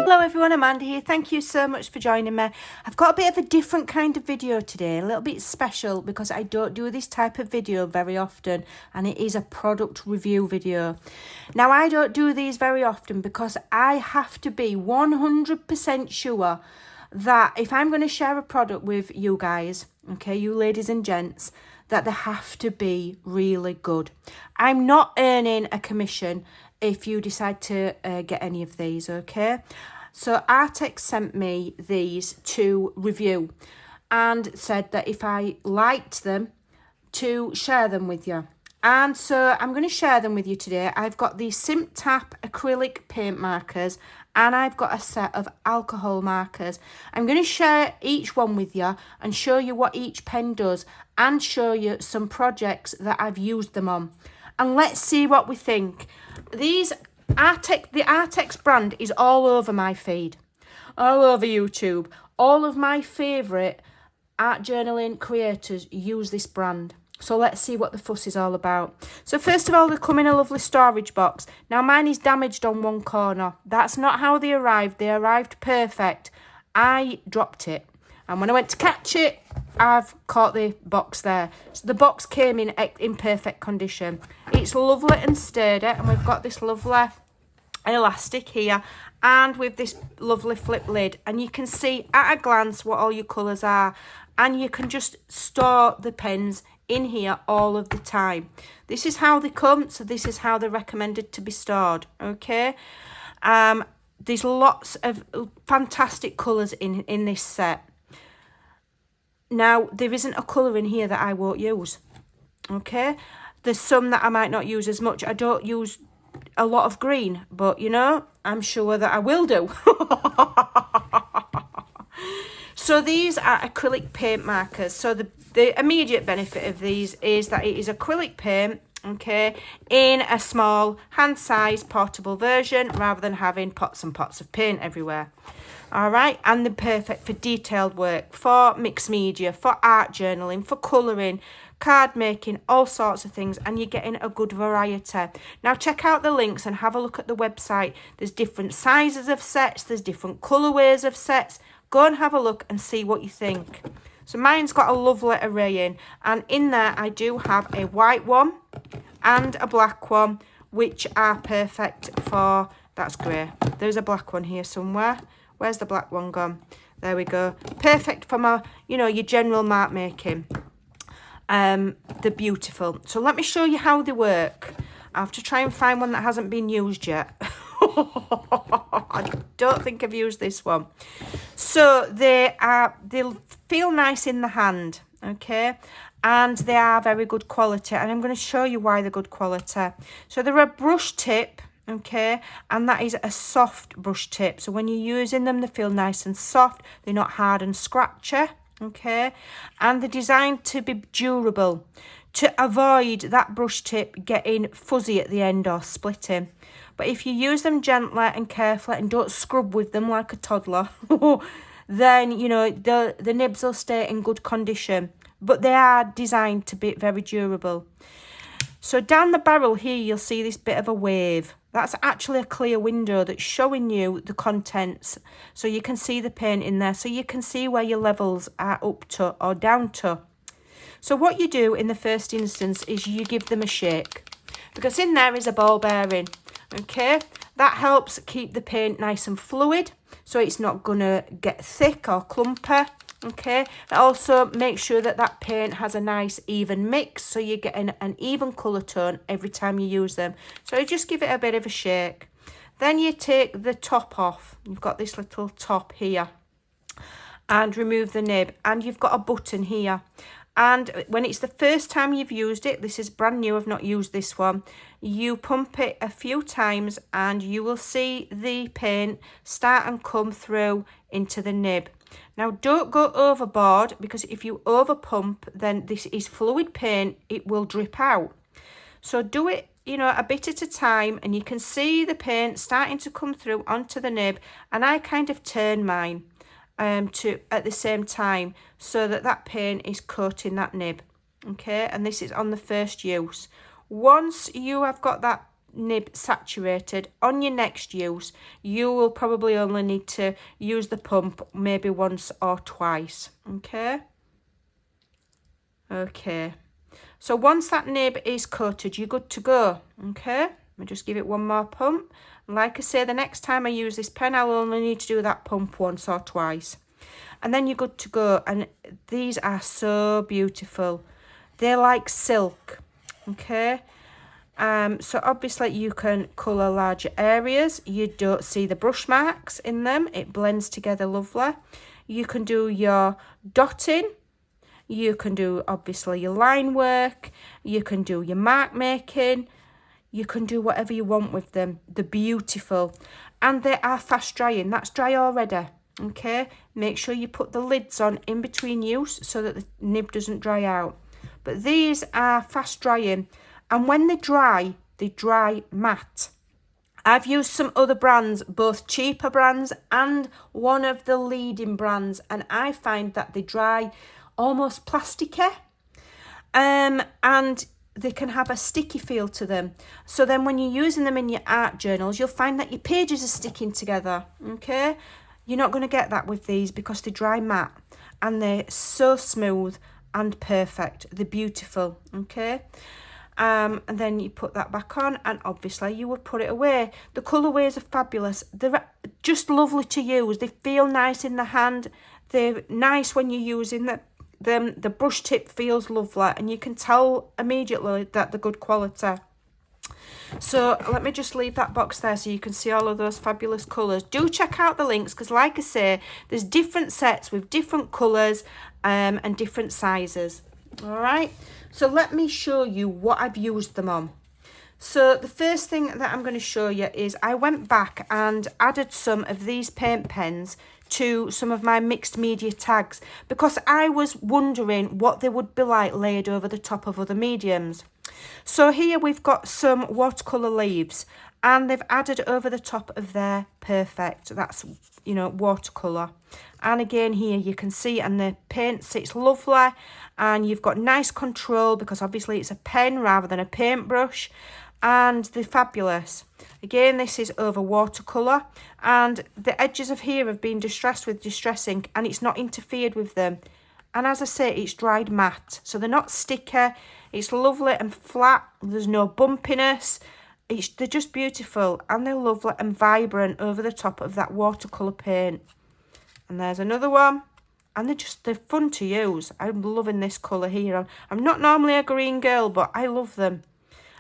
Hello everyone, Amanda here. Thank you so much for joining me. I've got a bit of a different kind of video today, a little bit special because I don't do this type of video very often, and it is a product review video. Now, I don't do these very often because I have to be 100% sure that if I'm going to share a product with you guys, okay, you ladies and gents, that they have to be really good. I'm not earning a commission if you decide to get any of these, okay? So Arrtx sent me these to review and said that if I liked them, to share them with you. And so I'm going to share them with you today. I've got the Arrtx Acrylic paint markers and I've got a set of alcohol markers. I'm going to share each one with you and show you what each pen does and show you some projects that I've used them on. And let's see what we think. The Arrtx brand is all over my feed, all over YouTube. All of my favourite art journaling creators use this brand. So let's see what the fuss is all about. So first of all, they come in a lovely storage box. Now mine is damaged on one corner. That's not how they arrived. They arrived perfect. I dropped it. And when I went to catch it, I've caught the box there. So the box came in perfect condition. It's lovely and sturdy, and we've got this lovely elastic here, and with this lovely flip lid. And you can see at a glance what all your colours are, and you can just store the pens in here all of the time. This is how they come, so this is how they're recommended to be stored, okay? There's lots of fantastic colours in this set. Now, there isn't a colour in here that I won't use, okay? There's some that I might not use as much. I don't use a lot of green, but, you know, I'm sure that I will do. So these are acrylic paint markers. So the immediate benefit of these is that it is acrylic paint, okay, in a small hand-sized portable version rather than having pots and pots of paint everywhere. All right, and they're perfect for detailed work, for mixed media, for art journaling, for colouring, card making, all sorts of things, and you're getting a good variety. Now check out the links and have a look at the website. There's different sizes of sets, there's different colourways of sets. Go and have a look and see what you think. So mine's got a lovely array in, and in there I do have a white one and a black one, which are perfect for, that's grey. There's a black one here somewhere. Where's the black one gone? There we go. Perfect for my, you know, your general mark making. They're beautiful. So let me show you how they work. I have to try and find one that hasn't been used yet. I don't think I've used this one. So they'll feel nice in the hand, okay? And they are very good quality. And I'm going to show you why they're good quality. So they're a brush tip, okay, and that is a soft brush tip. So when you're using them, they feel nice and soft. They're not hard and scratchy, okay, and they're designed to be durable, to avoid that brush tip getting fuzzy at the end or splitting. But if you use them gently and carefully and don't scrub with them like a toddler, then, you know, the nibs will stay in good condition. But they are designed to be very durable. So down the barrel here, you'll see this bit of a wave. That's actually a clear window that's showing you the contents. So you can see the paint in there. So you can see where your levels are up to or down to. So what you do in the first instance is you give them a shake. Because in there is a ball bearing. Okay, that helps keep the paint nice and fluid. So it's not going to get thick or clumpy. Okay, it also makes sure that that paint has a nice even mix, so you're getting an even colour tone every time you use them. So you just give it a bit of a shake. Then you take the top off. You've got this little top here, and remove the nib, and you've got a button here. And when it's the first time you've used it, this is brand new, I've not used this one, you pump it a few times and you will see the paint start and come through into the nib. Now, don't go overboard, because if you over pump, then this is fluid paint, it will drip out. So do it, you know, a bit at a time, and you can see the paint starting to come through onto the nib. And I kind of turn mine to at the same time, so that paint is coating that nib, okay? And this is on the first use. Once you have got that nib saturated, on your next use, you will probably only need to use the pump maybe once or twice, okay? Okay, so once that nib is coated, you're good to go, okay? Let me just give it one more pump. Like I say, the next time I use this pen, I'll only need to do that pump once or twice. And then you're good to go. And these are so beautiful. They're like silk, okay? So obviously you can colour larger areas. You don't see the brush marks in them. It blends together lovely. You can do your dotting. You can do, obviously, your line work. You can do your mark making. You can do whatever you want with them. They're beautiful. And they are fast drying. That's dry already. Okay? Make sure you put the lids on in between use so that the nib doesn't dry out. But these are fast drying. And when they dry matte. I've used some other brands, both cheaper brands and one of the leading brands. And I find that they dry almost plasticky, and they can have a sticky feel to them. So then when you're using them in your art journals, you'll find that your pages are sticking together, okay? You're not going to get that with these because they dry matte and they're so smooth and perfect. They're beautiful, okay? And then you put that back on and obviously you would put it away. The colourways are fabulous. They're just lovely to use. They feel nice in the hand. They're nice when you're using them. The brush tip feels lovely and you can tell immediately that they're good quality. So let me just leave that box there so you can see all of those fabulous colours. Do check out the links because like I say, there's different sets with different colours and different sizes. All right, so let me show you what I've used them on. So the first thing that I'm going to show you is I went back and added some of these paint pens to some of my mixed media tags because I was wondering what they would be like laid over the top of other mediums. So here we've got some watercolour leaves and they've added over the top of their perfect. That's, you know, watercolour. And again here you can see and the paint sits lovely and you've got nice control because obviously it's a pen rather than a paintbrush. And they're fabulous. Again, this is over watercolour and the edges of here have been distressed with distress ink and it's not interfered with them. And as I say, it's dried matte, so they're not sticky. It's lovely and flat. There's no bumpiness. They're just beautiful and they're lovely and vibrant over the top of that watercolour paint. And there's another one. And they're fun to use. I'm loving this colour here. I'm not normally a green girl, but I love them.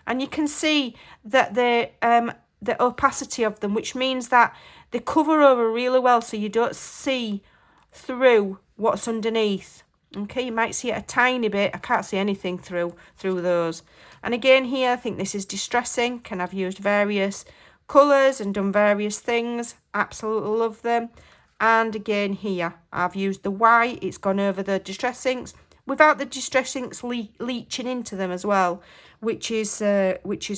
And you can see that the opacity of them, which means that they cover over really well so you don't see through what's underneath. Okay, you might see it a tiny bit. I can't see anything through those. And again here, I think this is distress ink and I've used various colours and done various things. Absolutely love them. And again here, I've used the white. It's gone over the distress inks without the distress inks leaching into them as well, which is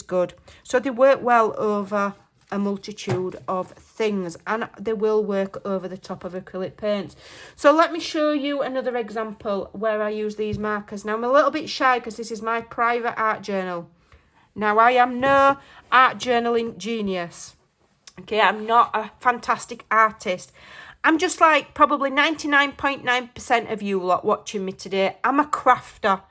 good. So they work well over a multitude of things and they will work over the top of acrylic paints. So let me show you another example where I use these markers. Now I'm a little bit shy because this is my private art journal. Now I am no art journaling genius. Okay, I'm not a fantastic artist. I'm just like probably 99.9% of you lot watching me today. I'm a crafter.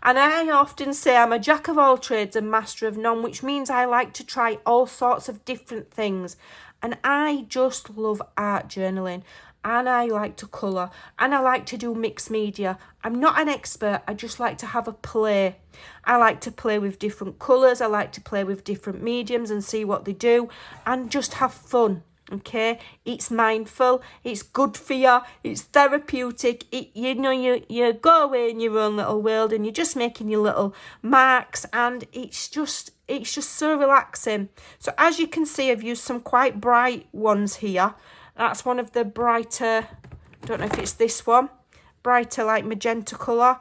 And I often say I'm a jack of all trades and master of none, which means I like to try all sorts of different things. And I just love art journaling. And I like to colour. And I like to do mixed media. I'm not an expert. I just like to have a play. I like to play with different colours. I like to play with different mediums and see what they do. And just have fun. Okay, it's mindful, it's good for you, it's therapeutic. You go away in your own little world and you're just making your little marks and it's just so relaxing. So as you can see, I've used some quite bright ones here. That's one of the brighter, don't know if it's this one, brighter like magenta colour,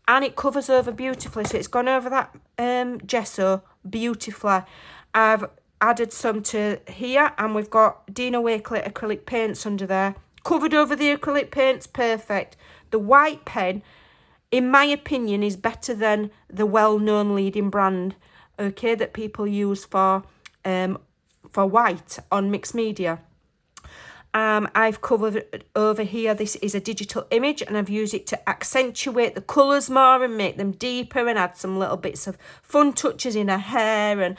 and it covers over beautifully. So it's gone over that gesso beautifully. I've added some to here and we've got Dina Wakelet acrylic paints under there. Covered over the acrylic paints, perfect. The white pen, in my opinion, is better than the well-known leading brand, okay, that people use for for white on mixed media. I've covered over here, this is a digital image, and I've used it to accentuate the colours more and make them deeper and add some little bits of fun touches in her hair, and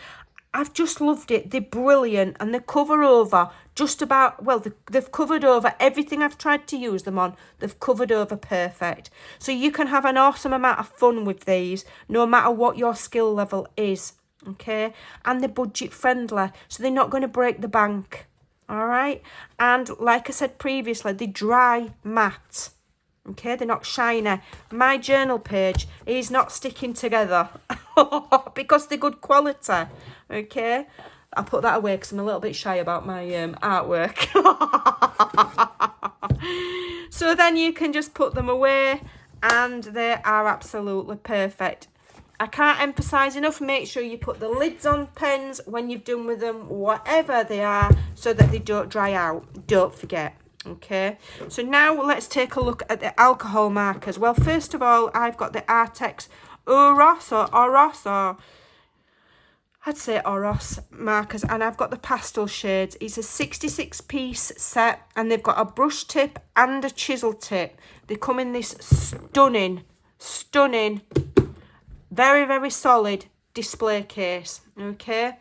I've just loved it. They're brilliant, and they cover over just about, well, they've covered over everything I've tried to use them on. They've covered over perfect. So you can have an awesome amount of fun with these, no matter what your skill level is, okay? And they're budget friendly, so they're not going to break the bank. All right, and like I said previously, they dry matte. Okay, they're not shiny. My journal page is not sticking together because they're good quality. Okay, I'll put that away because I'm a little bit shy about my artwork. So then you can just put them away, and they are absolutely perfect. I can't emphasise enough, make sure you put the lids on pens when you've done with them, whatever they are, so that they don't dry out. Don't forget, okay? So now let's take a look at the alcohol markers. Well, first of all, I've got the Arrtx Oros, or I'd say Oros markers, and I've got the pastel shades. It's a 66-piece set, and they've got a brush tip and a chisel tip. They come in this stunning, very, very solid display case, okay,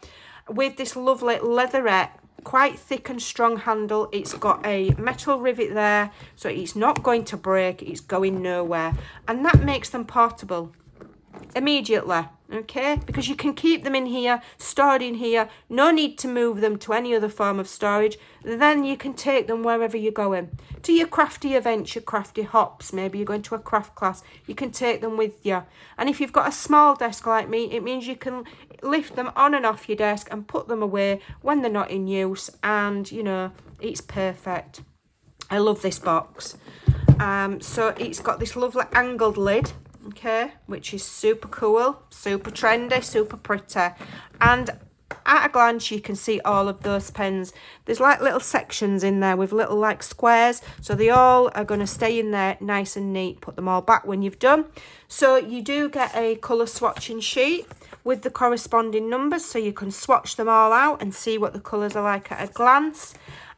with this lovely leatherette, quite thick and strong handle. It's got a metal rivet there, so it's not going to break, it's going nowhere, and that makes them portable immediately, okay, because you can keep them in here, stored in here, no need to move them to any other form of storage. Then you can take them wherever you're going, to your crafty events, your crafty hops, maybe you're going to a craft class, you can take them with you. And if you've got a small desk like me, it means you can lift them on and off your desk and put them away when they're not in use, and you know, it's perfect. I love this box. So it's got this lovely angled lid, okay, which is super cool, super trendy, super pretty, and at a glance you can see all of those pens. There's like little sections in there with little like squares, so they all are going to stay in there nice and neat. Put them all back when you've done. So you do get a colour swatching sheet with the corresponding numbers, so you can swatch them all out and see what the colours are like at a glance.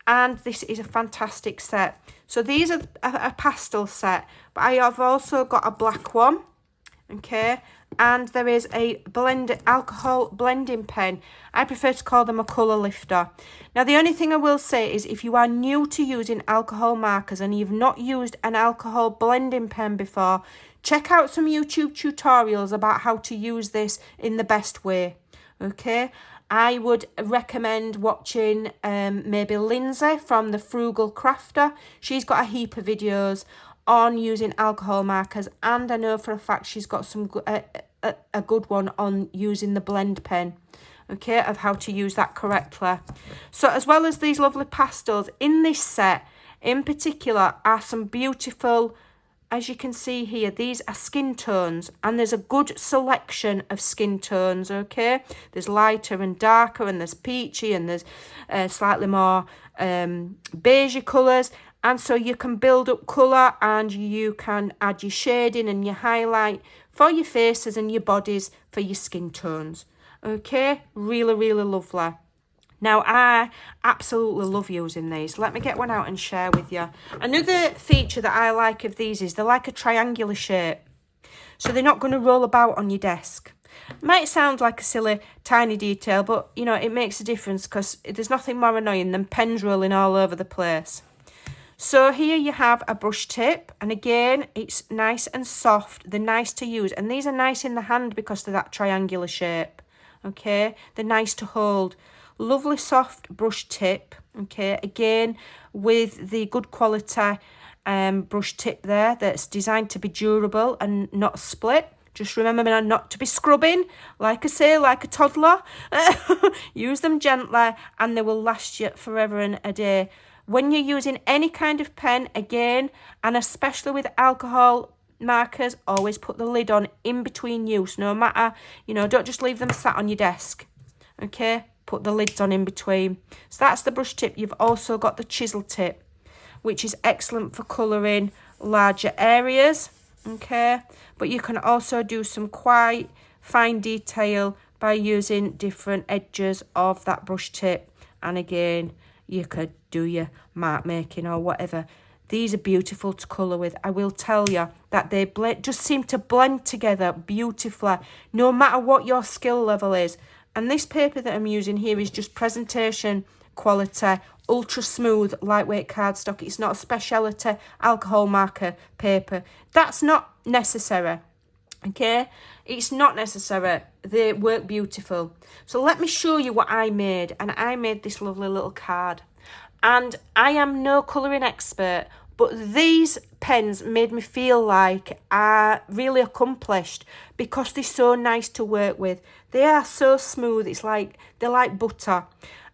And this is a fantastic set. So these are a pastel set, but I have also got a black one, okay, and there is a alcohol blending pen. I prefer to call them a colour lifter. Now, the only thing I will say is if you are new to using alcohol markers and you've not used an alcohol blending pen before, check out some YouTube tutorials about how to use this in the best way, okay? I would recommend watching maybe Lindsay from The Frugal Crafter. She's got a heap of videos on using alcohol markers, and I know for a fact she's got some a good one on using the blend pen, okay, of how to use that correctly. So as well as these lovely pastels, in this set in particular are some beautiful, as you can see here, these are skin tones, and there's a good selection of skin tones, okay? There's lighter and darker, and there's peachy, and there's slightly more beigey colours. And so you can build up colour, and you can add your shading and your highlight for your faces and your bodies for your skin tones, okay? Really, really lovely. Now, I absolutely love using these. Let me get one out and share with you. Another feature that I like of these is they're like a triangular shape. So they're not going to roll about on your desk. Might sound like a silly, tiny detail, but, you know, it makes a difference because there's nothing more annoying than pens rolling all over the place. So here you have a brush tip, and again, it's nice and soft. They're nice to use, and these are nice in the hand because they're that triangular shape, okay? They're nice to hold. Lovely soft brush tip, okay, again with the good quality brush tip there that's designed to be durable and not split. Just remember not to be scrubbing, like I say, like a toddler. Use them gently and they will last you forever and a day. When you're using any kind of pen, again, and especially with alcohol markers, always put the lid on in between use, no matter, you know, don't just leave them sat on your desk, okay? Put the lids on in between. So that's the brush tip. You've also got the chisel tip, which is excellent for colouring larger areas, okay? But you can also do some quite fine detail by using different edges of that brush tip. And again, you could do your mark making or whatever. These are beautiful to colour with. I will tell you that they just seem to blend together beautifully, no matter what your skill level is. And this paper that I'm using here is just presentation quality, ultra smooth, lightweight cardstock. It's not a speciality alcohol marker paper. That's not necessary. Okay, it's not necessary. They work beautiful. So let me show you what I made. And I made this lovely little card. And I am no colouring expert, but these pens made me feel like I'm really accomplished because they're so nice to work with. They are so smooth. It's like they're like butter.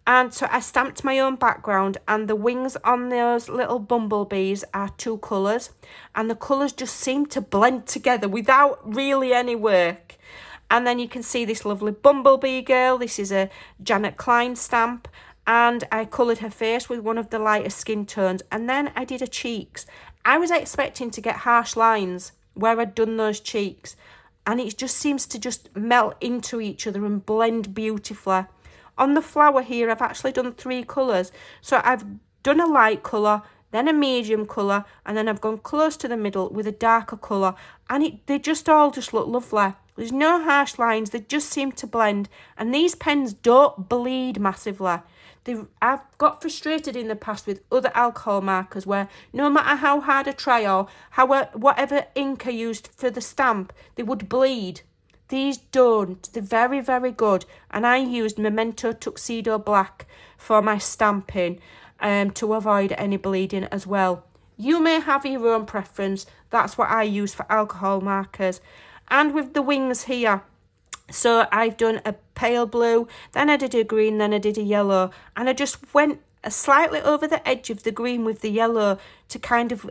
And so I stamped my own background, and the wings on those little bumblebees are 2 colours, and the colours just seem to blend together without really any work. And then you can see this lovely bumblebee girl. This is a Janet Klein stamp, and I coloured her face with one of the lighter skin tones, and then I did her cheeks. I was expecting to get harsh lines where I'd done those cheeks, and it just seems to just melt into each other and blend beautifully. On the flower here, I've actually done 3 colours. So I've done a light colour, then a medium colour, and then I've gone close to the middle with a darker colour. And they just all just look lovely. There's no harsh lines. They just seem to blend. And these pens don't bleed massively. I've got frustrated in the past with other alcohol markers where no matter how hard I try or whatever ink I used for the stamp, they would bleed. These don't. They're very, very good. And I used Memento Tuxedo Black for my stamping to avoid any bleeding as well. You may have your own preference. That's what I use for alcohol markers. And with the wings here, so I've done a pale blue, then I did a green, then I did a yellow. And I just went slightly over the edge of the green with the yellow to kind of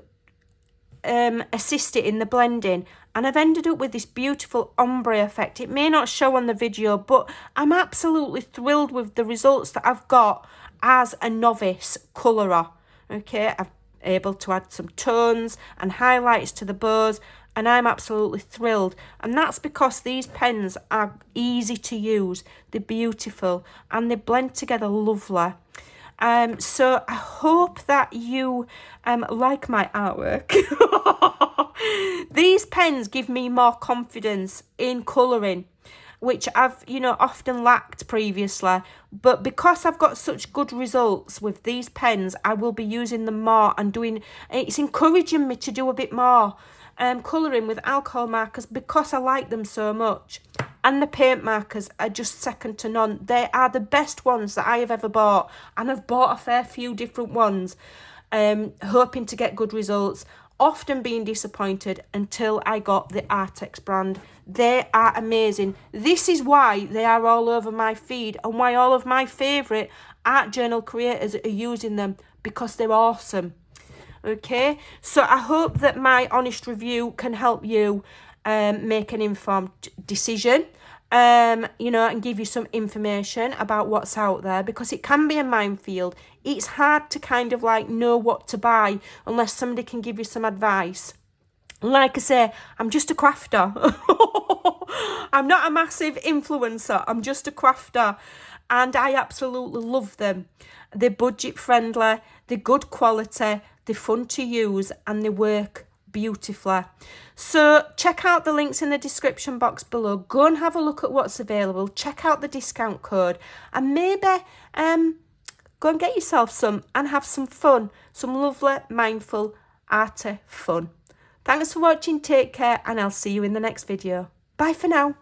assist it in the blending. And I've ended up with this beautiful ombre effect. It may not show on the video, but I'm absolutely thrilled with the results that I've got as a novice colourer. Okay, I'm able to add some tones and highlights to the bows, and I'm absolutely thrilled. And that's because these pens are easy to use, they're beautiful, and they blend together lovely. So I hope that you like my artwork. These pens give me more confidence in colouring, which I've, often lacked previously. But because I've got such good results with these pens, I will be using them more and it's encouraging me to do a bit more colouring with alcohol markers because I like them so much. And the paint markers are just second to none. They are the best ones that I have ever bought. And I've bought a fair few different ones, hoping to get good results. Often being disappointed until I got the Arrtx brand. They are amazing. This is why they are all over my feed and why all of my favourite art journal creators are using them, because they're awesome. Okay, so I hope that my honest review can help you make an informed decision, and give you some information about what's out there, because it can be a minefield. It's hard to kind of know what to buy unless somebody can give you some advice. Like I say, I'm just a crafter. I'm not a massive influencer. I'm just a crafter, and I absolutely love them. They're budget friendly, they're good quality, they're fun to use, and they work beautifully. So check out the links in the description box below. Go and have a look at what's available. Check out the discount code, and maybe go and get yourself some and have some fun. Some lovely, mindful, arty fun. Thanks for watching. Take care, and I'll see you in the next video. Bye for now.